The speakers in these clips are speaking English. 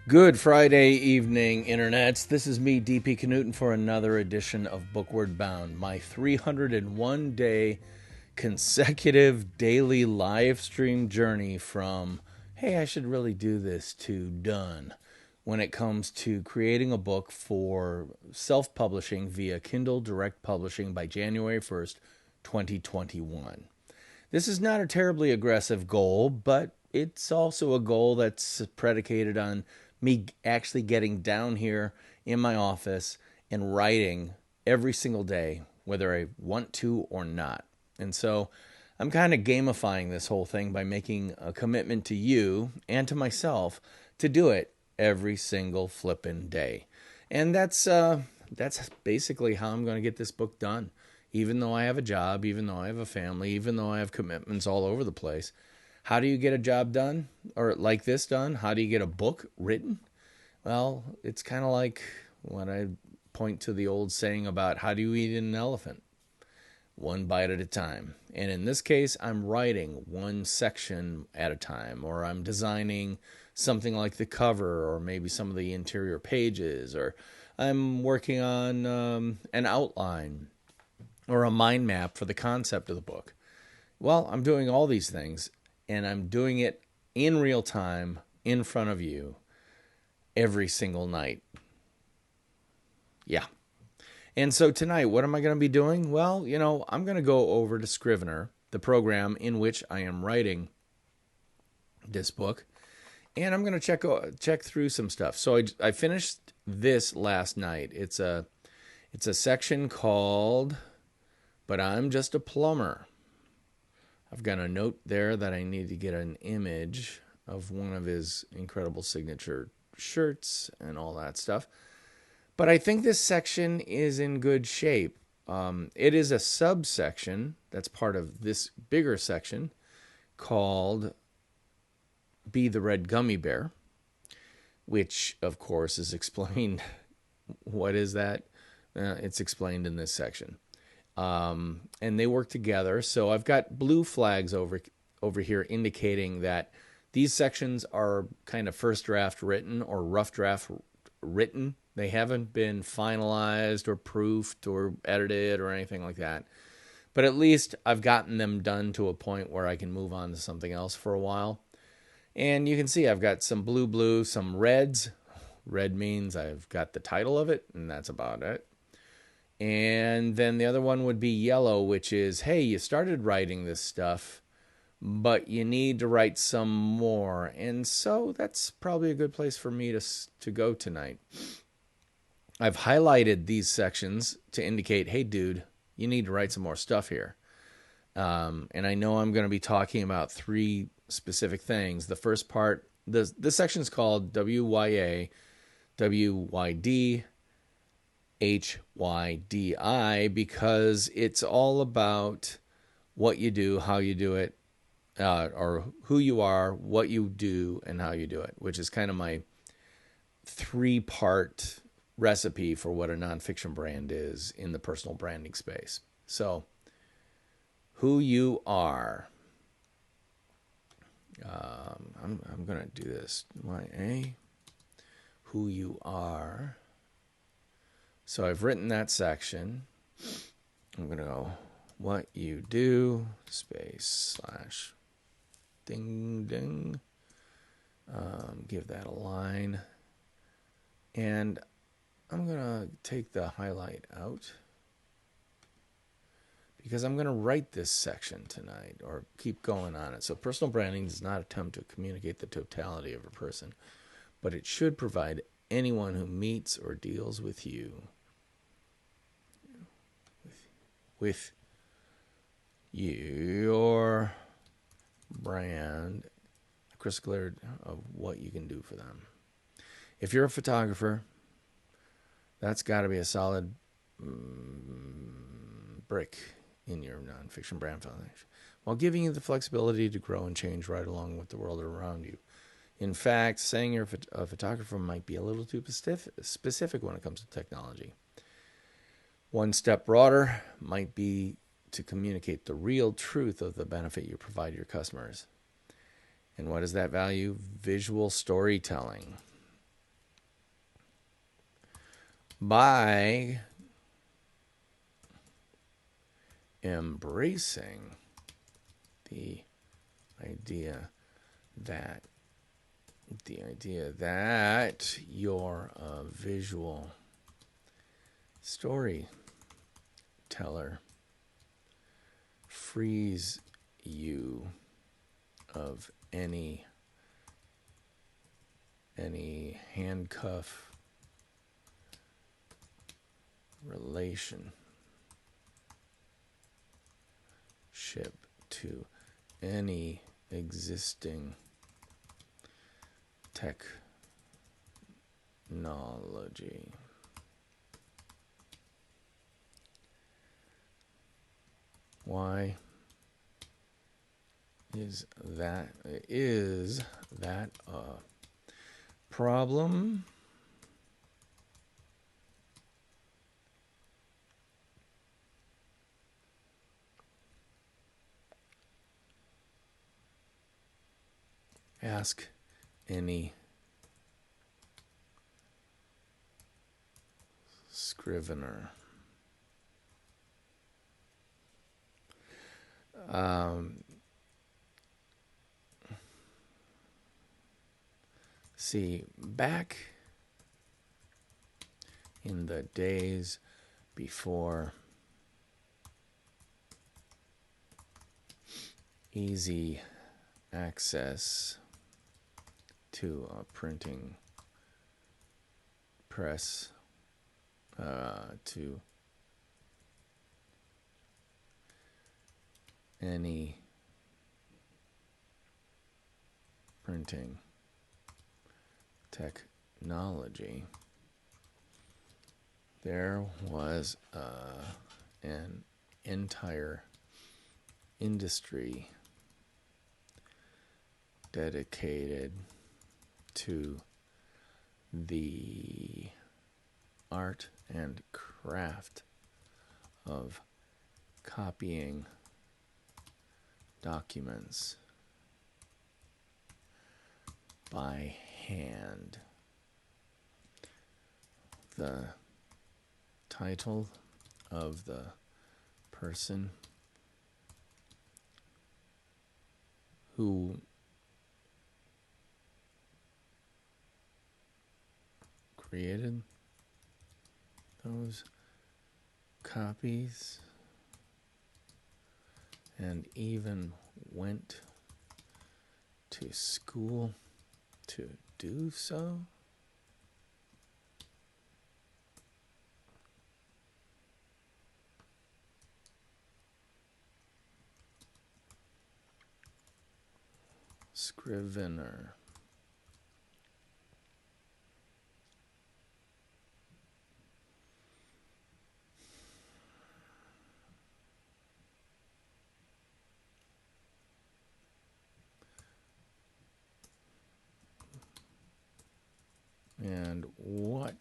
Good Friday evening, internets. This is me, DP Knudten, for another edition of BOOKWARD BOUND, my 301-day consecutive daily live stream journey from, hey, I should really do this, to done when it comes to creating a book for self-publishing via Kindle Direct Publishing by January 1st, 2021. This is not a terribly aggressive goal, but it's also a goal that's predicated on me actually getting down here in my office and writing every single day, whether I want to or not. And so I'm kind of gamifying this whole thing by making a commitment to you and to myself to do it every single flippin' day. And that's basically how I'm going to get this book done. Even though I have a job, even though I have a family, even though I have commitments all over the place. How do you get a job done or like this done? How do you get a book written? Well, it's kind of like when I point to the old saying about how do you eat an elephant? One bite at a time. And in this case, I'm writing one section at a time, or I'm designing something like the cover, or maybe some of the interior pages, or I'm working on an outline or a mind map for the concept of the book. Well, I'm doing all these things, and I'm doing it in real time in front of you every single night. Yeah. And so tonight, what am I going to be doing? Well, I'm going to go over to Scrivener, the program in which I am writing this book, and I'm going to check through some stuff. So I finished this last night. It's a section called "But I'm Just a Plumber." I've got a note there that I need to get an image of one of his incredible signature shirts and all that stuff. But I think this section is in good shape. It is a subsection that's part of this bigger section called "Be the Red Gummy Bear," which, of course, is explained. What is that? It's explained in this section. And they work together. So I've got blue flags over here indicating that these sections are kind of first draft written or rough draft written. They haven't been finalized or proofed or edited or anything like that. But at least I've gotten them done to a point where I can move on to something else for a while. And you can see I've got some blue, some reds. Red means I've got the title of it, and that's about it. And then the other one would be yellow, which is, hey, you started writing this stuff, but you need to write some more. And so that's probably a good place for me to go tonight. I've highlighted these sections to indicate, hey, dude, you need to write some more stuff here. And I know I'm going to be talking about three specific things. The first part, this section is called WYA, WYD, HYDI, because it's all about what you do, how you do it, or who you are, what you do, and how you do it, which is kind of my three-part recipe for what a nonfiction brand is in the personal branding space. So, who you are. I'm going to do this. YA, who you are. So I've written that section. I'm going to go, what you do, space, / ding, ding. Give that a line. And I'm going to take the highlight out because I'm going to write this section tonight or keep going on it. So personal branding does not attempt to communicate the totality of a person, but it should provide anyone who meets or deals with you with your brand, a crystal clear of what you can do for them. If you're a photographer, that's got to be a solid brick in your nonfiction brand foundation, while giving you the flexibility to grow and change right along with the world around you. In fact, saying you're a photographer might be a little too specific when it comes to technology. One step broader might be to communicate the real truth of the benefit you provide your customers. And what is that value? Visual storytelling. by embracing the idea that you're a visual storyteller frees you of any handcuff relationship to any existing technology. Why is that a problem? Ask any Scrivener. See, back in the days before easy access to a printing press, to any printing technology, there was an entire industry dedicated to the art and craft of copying documents by hand. The title of the person who created those copies and even went to school to do so. Scrivener. And what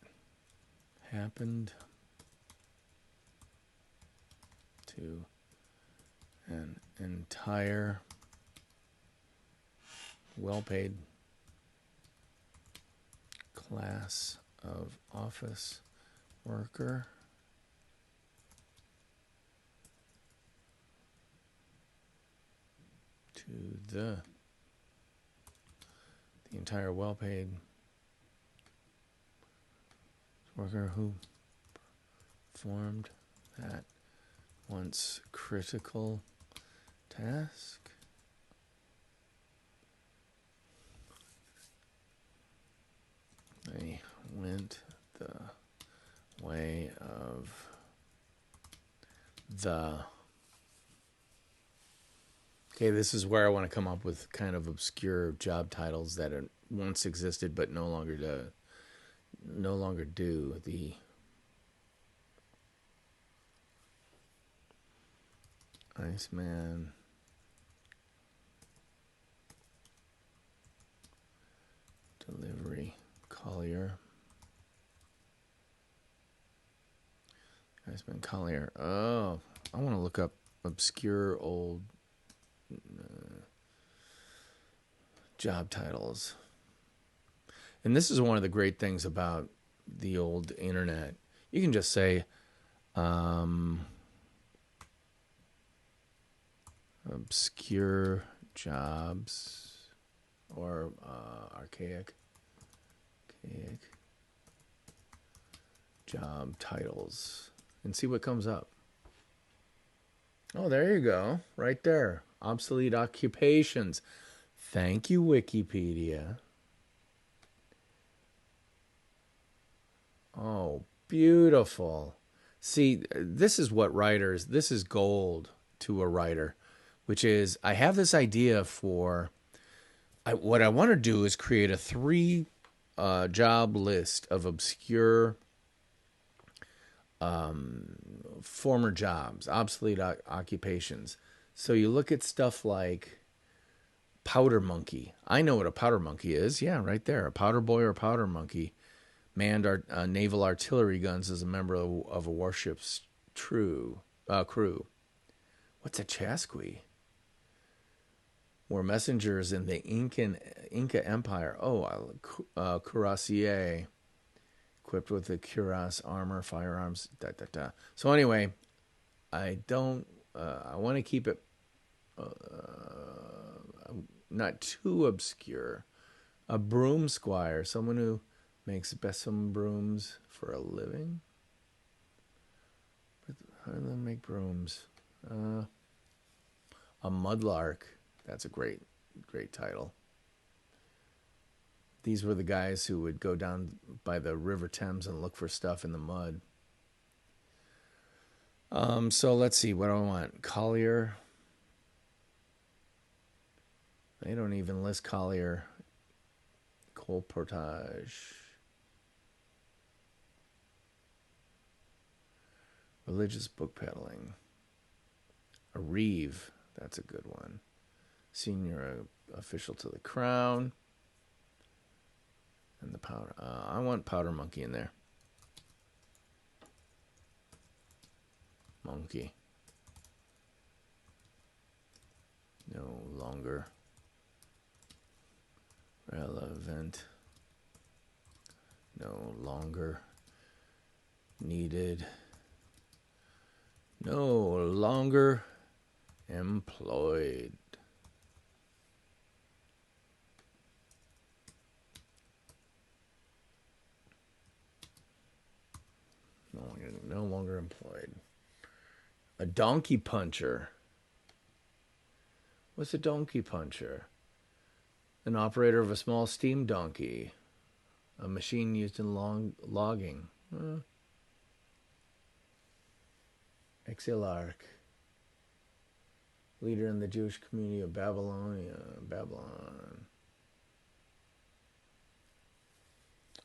happened to an entire well-paid class of office worker? To the entire well-paid worker who performed that once critical task. They went the way of the... Okay, this is where I want to come up with kind of obscure job titles that once existed but no longer do. The Iceman, delivery collier, Iceman collier. Oh, I want to look up obscure old job titles. And this is one of the great things about the old internet You can just say obscure jobs or archaic job titles and see what comes up. Oh, there you go. Right there. Obsolete occupations. Thank you, Wikipedia. Oh, beautiful. See, this is what writers, this is gold to a writer, which is I have this idea for, what I want to do is create a 3 job list of obscure former jobs, obsolete occupations. So you look at stuff like powder monkey. I know what a powder monkey is. Yeah, right there. A powder boy or powder monkey manned naval artillery guns as a member of a warship's crew. What's a chasqui? Were messengers in the Inca Empire. Oh, cuirassier, equipped with the cuirass armor, firearms. So anyway, I want to keep it not too obscure. A broom squire, someone who makes besom brooms for a living. How do they make brooms? A mudlark. That's a great title. These were the guys who would go down by the River Thames and look for stuff in the mud. So let's see. What do I want? Collier. They don't even list Collier. Colportage. Religious book peddling. A reeve. That's a good one. Senior official to the crown. And the powder. I want powder monkey in there. Monkey. No longer relevant. No longer needed. No longer employed. No longer employed. A donkey puncher. What's a donkey puncher? An operator of a small steam donkey. A machine used in logging. Exilarch. Leader in the Jewish community of Babylon.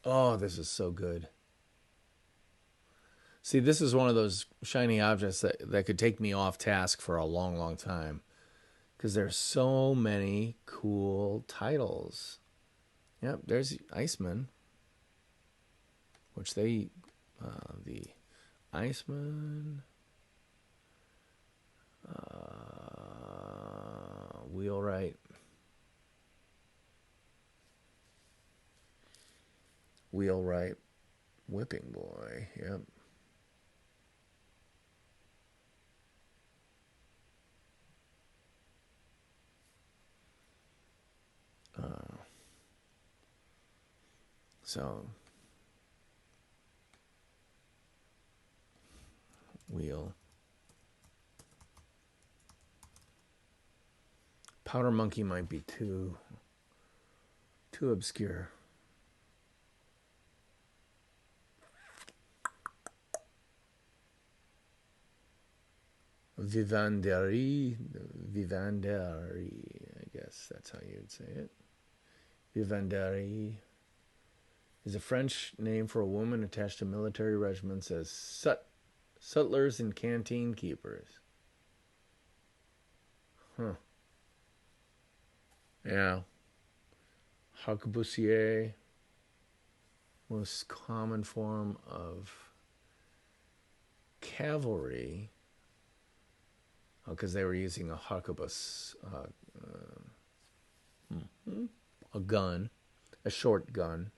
Oh, this is so good. See, this is one of those shiny objects that could take me off task for a long, long time. Because there's so many cool titles. Yep, there's Iceman. Which the Iceman... Wheelwright. Whipping boy, yep. So, wheel. Powder monkey might be too obscure. Vivandari, I guess that's how you would say it. Vivandari is a French name for a woman attached to military regiments as sutlers and canteen keepers. Huh. Yeah. Harquebusier, most common form of cavalry. Because they were using a harquebus, a gun, a short gun.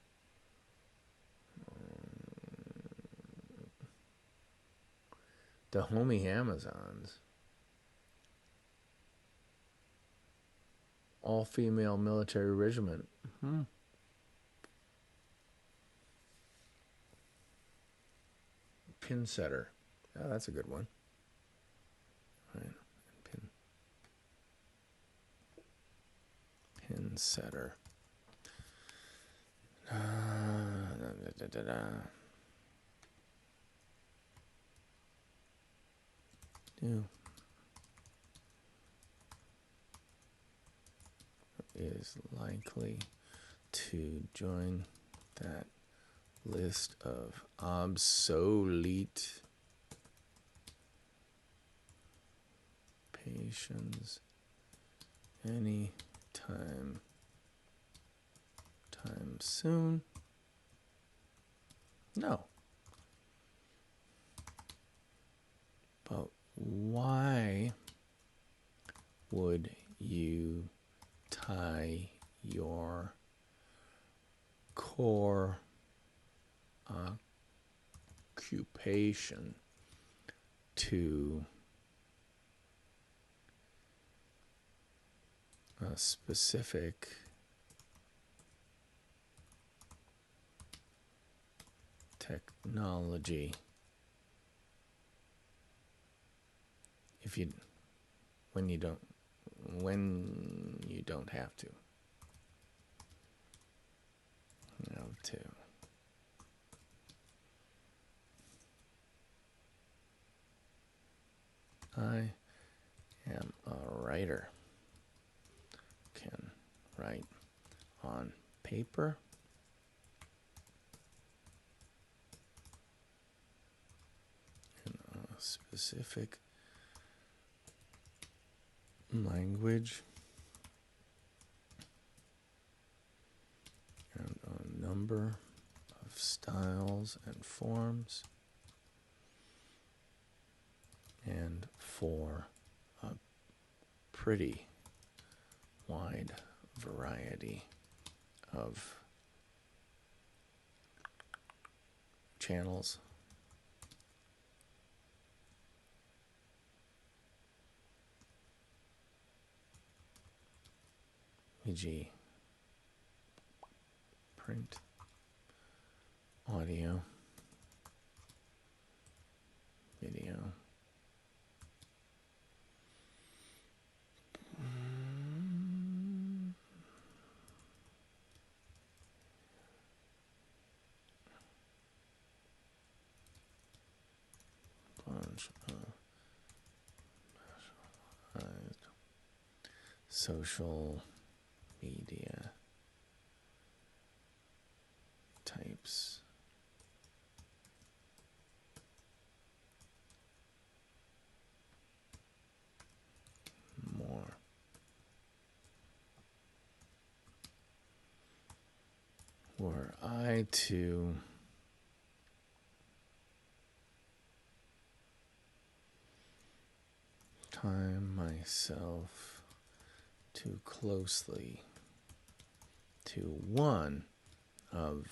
Dahomey Amazons. All-female military regiment. Pin setter. Oh, that's a good one. Right. Pin setter. New is likely to join that list of obsolete patients any time soon? No. But why would you tie your core occupation to a specific technology if you when you don't have to? I am a writer. Can write on paper in a specific language and a number of styles and forms, and for a pretty wide variety of channels. E.g. print, audio, video, bunch of social media types. More. Were I to tie myself too closely to one of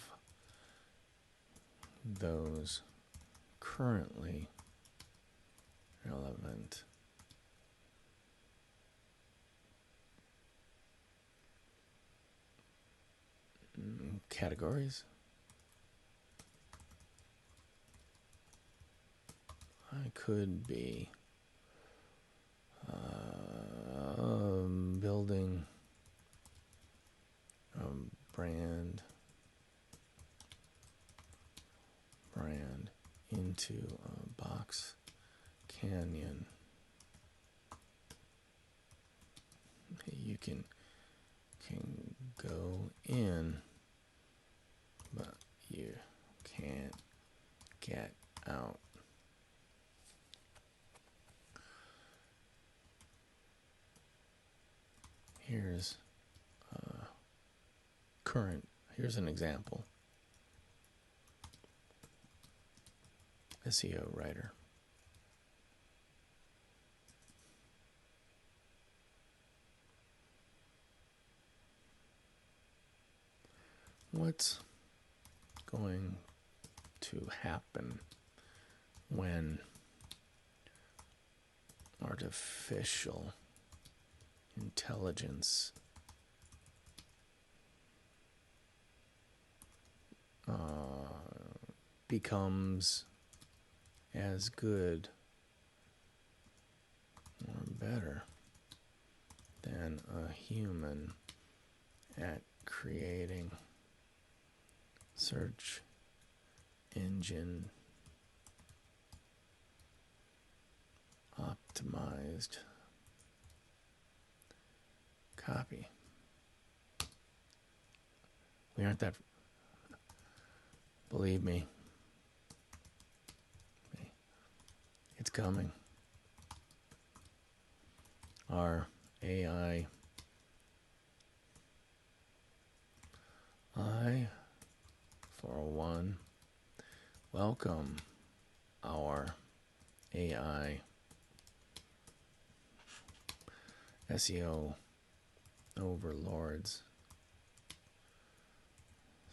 those currently relevant categories, I could be building a brand into a box canyon. You can go in, but you can't get out. Here's here's an example. SEO writer. What's going to happen when artificial intelligence becomes as good or better than a human at creating search engine optimized copy. We aren't that, believe me, it's coming. Our AI, for one, welcome our AI SEO overlords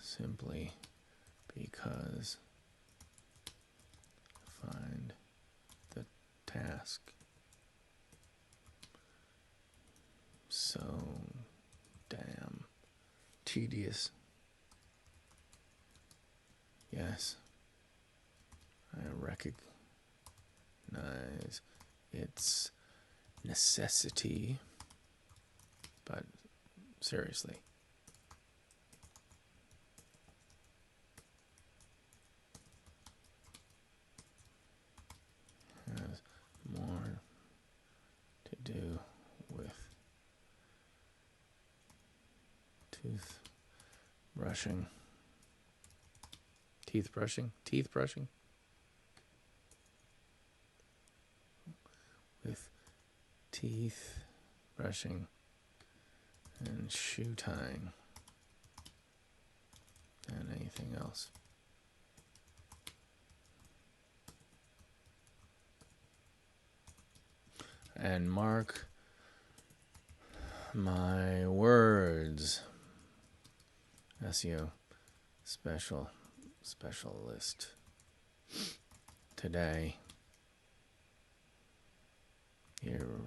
simply because find the task so damn tedious. Yes, I recognize its necessity, but seriously, has more to do with teeth brushing, with teeth brushing and shoe tying than anything else. And mark my words, SEO specialist today, irrelevant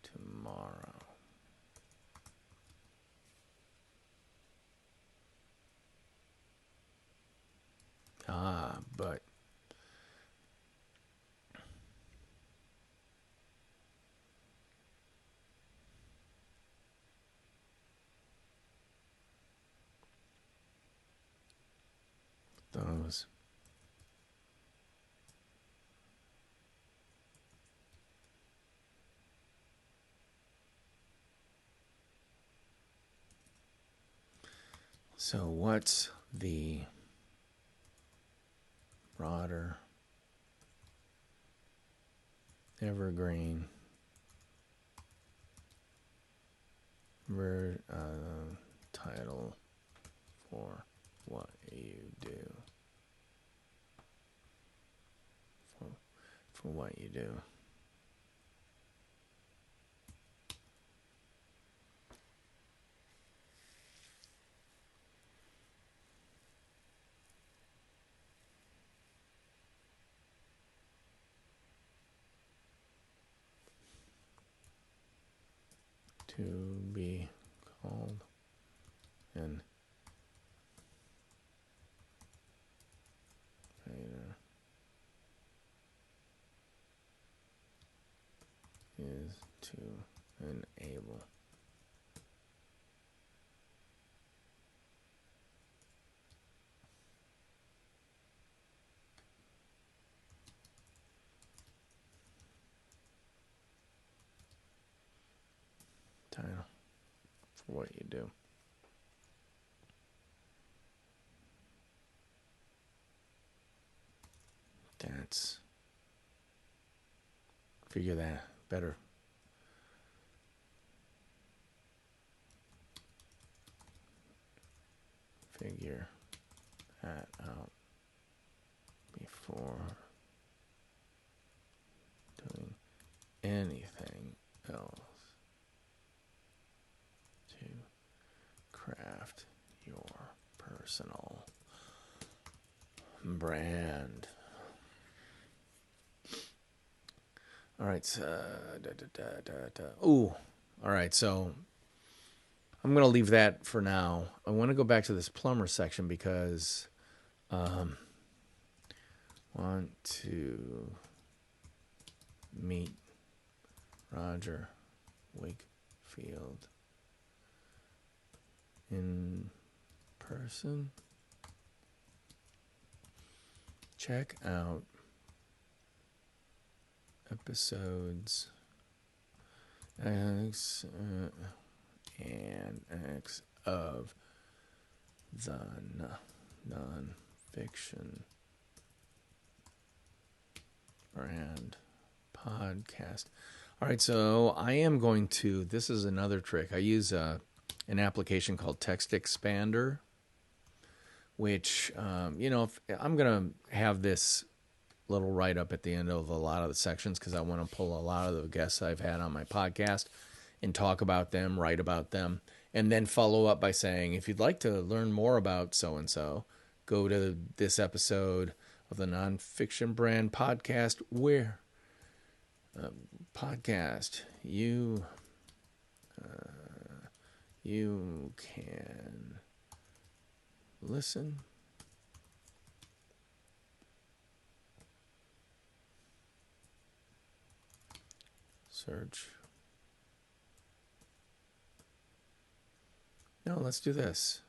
tomorrow. But those so what's the broader evergreen title for what you do? For what you do. To be called an fader is to enable title for what you do. That's, figure that better. Figure that out before doing anything else to craft your personal brand. All right. Ooh. All right. So I'm going to leave that for now. I want to go back to this plumber section because want to meet Roger Wakefield in person. Check out episodes X and X of the non-fiction brand podcast. All right, so I am going to, this is another trick. I use an application called Text Expander, which, if I'm going to have this little write-up at the end of a lot of the sections because I want to pull a lot of the guests I've had on my podcast and talk about them, write about them, and then follow up by saying, if you'd like to learn more about so-and-so, go to this episode of the Nonfiction Brand podcast where you can listen search. No, let's do this.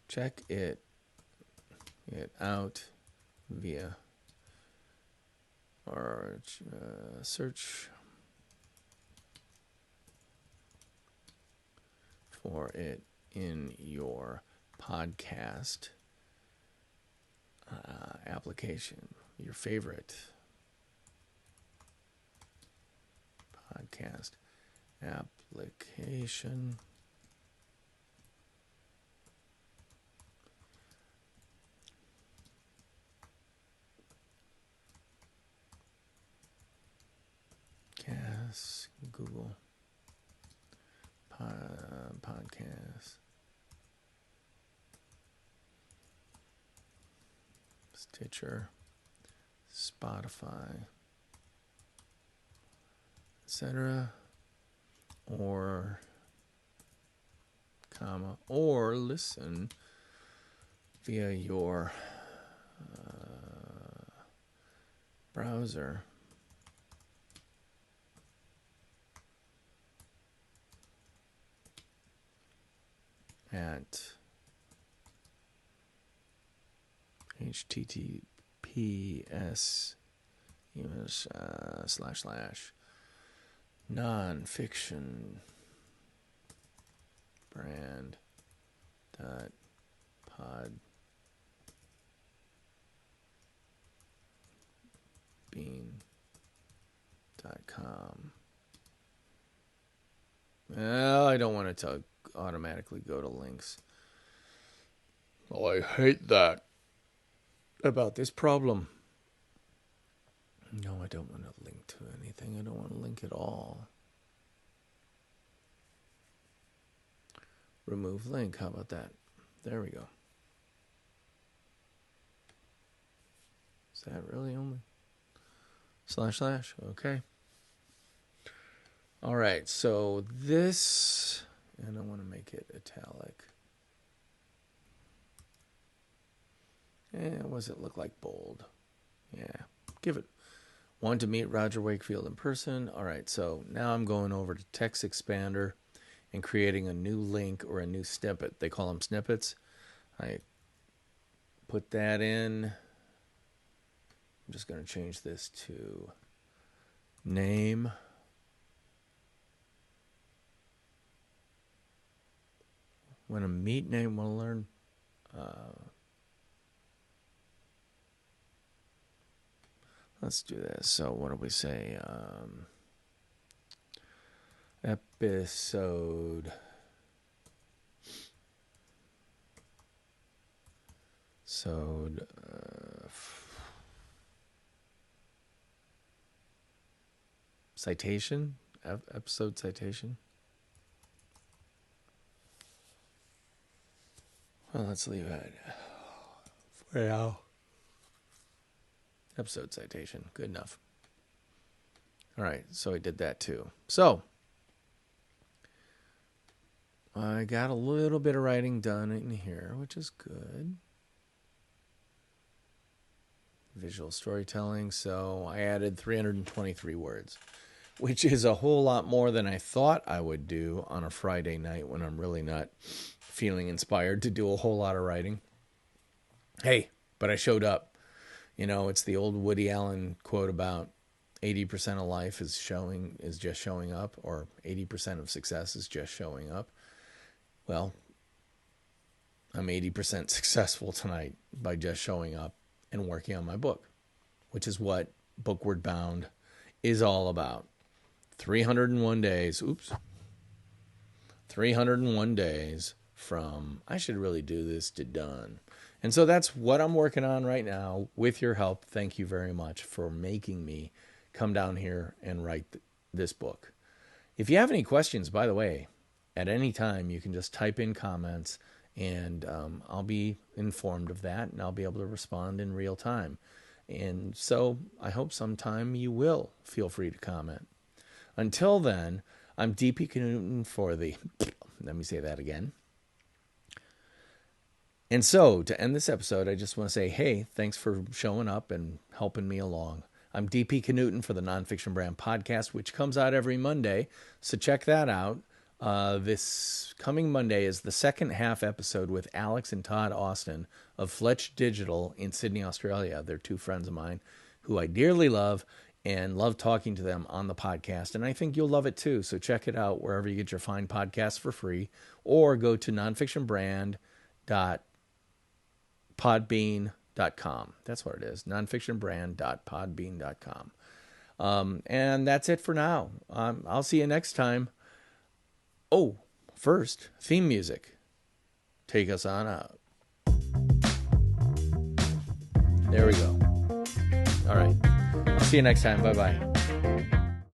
Check it out via or search for it in your podcast application, your favorite podcast application. Google Podcast, Stitcher, Spotify, etc., or listen via your browser. At https:// brand.podbean.com. Well, I don't want to automatically go to links. Oh, I hate that about this problem. No, I don't want to link to anything. I don't want to link at all. Remove link. How about that? There we go. Is that really only // Okay. All right. So this, and I want to make it italic. What does it look like? Bold. Yeah. Give it. Want to meet Roger Wakefield in person. All right. So now I'm going over to Text Expander and creating a new link or a new snippet. They call them snippets. I put that in. I'm just going to change this to name. Want to meet name, want to learn. Let's do this. So what do we say? Episode citation, episode citation. Well, let's leave it for now. Episode citation. Good enough. All right, so I did that too. So I got a little bit of writing done in here, which is good. Visual storytelling. So I added 323 words, which is a whole lot more than I thought I would do on a Friday night when I'm really not feeling inspired to do a whole lot of writing. Hey, but I showed up. You know, it's the old Woody Allen quote about 80% of life is just showing up, or 80% of success is just showing up. Well, I'm 80% successful tonight by just showing up and working on my book, which is what Bookward Bound is all about. 301 days. 301 days from I should really do this to done. And so that's what I'm working on right now with your help. Thank you very much for making me come down here and write this book. If you have any questions, by the way, at any time, you can just type in comments and I'll be informed of that and I'll be able to respond in real time. And so I hope sometime you will feel free to comment. Until then, I'm DP Knudten for the... Let me say that again. And so, to end this episode, I just want to say, hey, thanks for showing up and helping me along. I'm DP Knudten for the Nonfiction Brand podcast, which comes out every Monday, so check that out. This coming Monday is the second half episode with Alex and Todd Austin of Fletch Digital in Sydney, Australia. They're two friends of mine who I dearly love and love talking to them on the podcast. And I think you'll love it too. So check it out wherever you get your fine podcasts for free, or go to nonfictionbrand.podbean.com. That's what it is, nonfictionbrand.podbean.com. And that's it for now. I'll see you next time. Oh, first, theme music. Take us on out. There we go. All right. I'll see you next time. Bye-bye.